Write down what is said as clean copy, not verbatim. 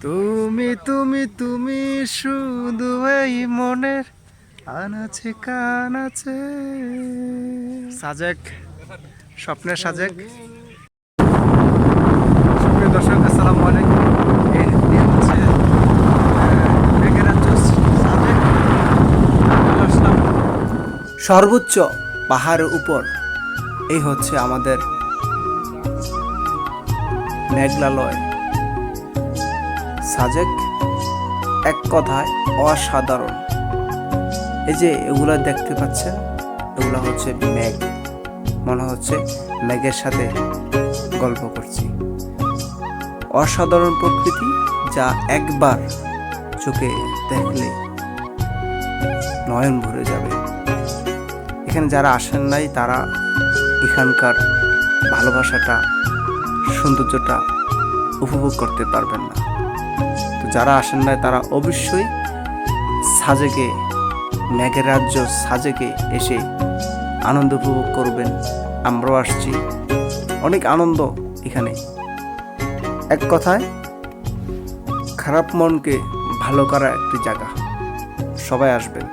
তুমি তুমি তুমি শুধু এই মনের আনাচে কানাচে। সাজেক, স্বপ্নের সাজেক। সুপ্রিয় দর্শক, আসসালামু আলাইকুম। এই হচ্ছে মেঘের রাজ্য সাজেক। আসলাম সর্বোচ্চ পাহাড়ের উপর। এই হচ্ছে আমাদের মেঘালয় সাজেক। এক কথায় অসাধারণ। এই যে এগুলা দেখতে পাচ্ছেন, এগুলা হচ্ছে মেঘ। মনে হচ্ছে মেঘের সাথে গল্প করছি। অসাধারণ প্রকৃতি, যা একবার চোখে দেখলে নয়ন ভরে যাবে। এখানে যারা আসেন নাই তারা এখানকার ভালোবাসাটা, সৌন্দর্যটা উপভোগ করতে পারবেন না। তো যারা আসেন নাই তারা অবশ্যই সাজেকে, মেঘের রাজ্য সাজেকে এসে আনন্দ উপভোগ করবেন। আমরাও আসছি, অনেক আনন্দ এখানে। এক কথায় খারাপ মনকে ভালো করা একটি জায়গা। সবাই আসবেন।